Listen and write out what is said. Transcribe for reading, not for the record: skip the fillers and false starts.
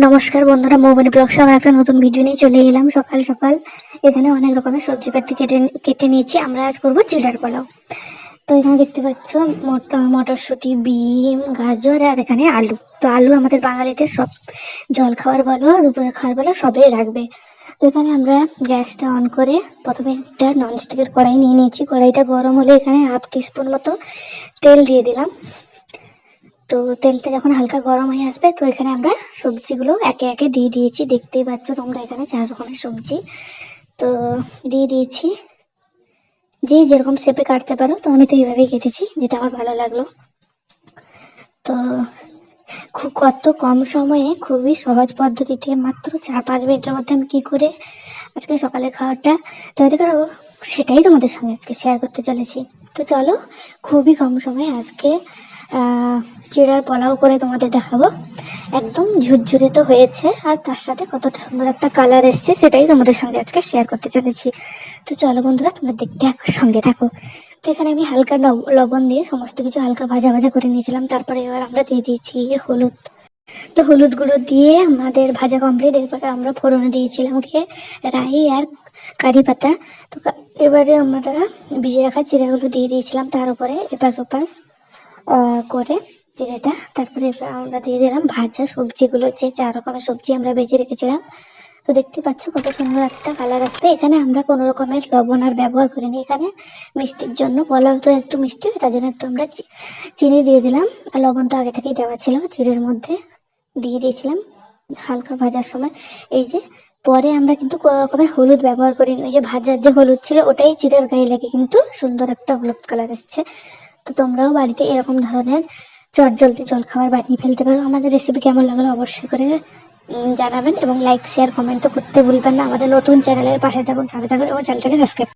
নমস্কার বন্ধুরা, মৌবনী ব্লগসে আমার একটা নতুন ভিডিও নিয়ে চলে এলাম। সকাল সকাল এখানে অনেক রকমের সবজিপাতি কেটে নিয়েছি। আমরা আজ করবো চিড়ার পোলাও। তো এখানে দেখতে পাচ্ছ মটরশুঁটি, বিম, গাজর আর এখানে আলু। তো আলু আমাদের বাঙালিদের সব জল খাওয়ার বলো, দুপুরে খাওয়ার বলো, সবই লাগবে। তো এখানে আমরা গ্যাসটা অন করে প্রথমে একটা ননস্টিকের কড়াই নিয়ে নিয়েছি। কড়াইটা গরম হলে এখানে 1/2 টিস্পুন মতো তেল দিয়ে দিলাম। তো তেলটা যখন হালকা গরম হয়ে আসবে, তো এখানে আমরা সবজিগুলো একে একে দিয়ে দিয়েছি। দেখতেই পাচ্ছ তোমরা এখানে 4 রকমের সবজি তো দিয়ে দিয়েছি। যে যেরকম শেপে কাটতে পারো, তো আমি তো এইভাবেই কেটেছি, যেটা আমার ভালো লাগলো। তো কত কম সময়ে খুবই সহজ পদ্ধতিতে মাত্র 4-5 মিনিটের মধ্যে আমি কী করে আজকে সকালে খাওয়াটা তৈরি করবো, সেটাই তোমাদের সঙ্গে আজকে শেয়ার করতে চলেছি। তো চলো, খুবই কম সময়ে আজকে চিড়ার পোলাও করে তোমাদের দেখাবো। একদম ঝুরঝুরে তো হয়েছে, আর তার সাথে কতটা সুন্দর একটা কালার এসছে, সেটাই তোমাদের সঙ্গে আজকে শেয়ার করতে চলেছি। তো চলো বন্ধুরা, তোমরা দেখতে সঙ্গে থাকো। তো এখানে আমি হালকা লবণ দিয়ে সমস্ত কিছু হালকা ভাজা ভাজা করে নিয়েছিলাম। তারপরে এবার আমরা দিয়ে দিয়েছি হলুদ। তো হলুদ গুঁড়ো দিয়ে আমাদের ভাজা কমপ্লিট। এরপরে আমরা ফোড়নে দিয়েছিলাম রাই আর কারি পাতা। তো এবারে আমরা ভিজে রাখা চিড়াগুলো দিয়ে দিয়েছিলাম তার উপরে এপাশ ওপাশ করে চিড়েটা। তারপরে আমরা দিয়ে দিলাম ভাজা সবজিগুলো, যে 4 রকমের সবজি আমরা ভেজে রেখেছিলাম। তো দেখতে পাচ্ছ কত সুন্দর একটা কালার আসবে। এখানে আমরা কোনো রকমের লবণ আর ব্যবহার করিনি। এখানে মিষ্টির জন্য, পোলাও তো একটু মিষ্টি, তার জন্য একটু আমরা চিনি দিয়ে দিলাম। আর লবণ তো আগে থেকেই দেওয়া ছিল, চিড়ের মধ্যে দিয়ে দিয়েছিলাম হালকা ভাজার সময়। এই যে পরে আমরা কিন্তু কোনো রকমের হলুদ ব্যবহার করিনি। ওই যে ভাজার যে হলুদ ছিল, ওটাই চিড়ের গায়ে লেগে কিন্তু সুন্দর একটা হলুদ কালার এসছে। তো তোমরাও বাড়িতে এরকম ধরনের চটজলদি জল খাবার বানিয়ে ফেলতে পারো। আমাদের রেসিপি কেমন লাগলো অবশ্যই করে জানাবেন, এবং লাইক শেয়ার কমেন্ট তো করতে ভুলবেন না। আমাদের নতুন চ্যানেলের পাশে থাকুন, সাথে থাকুন এবং চ্যানেলটাকে সাবস্ক্রাইব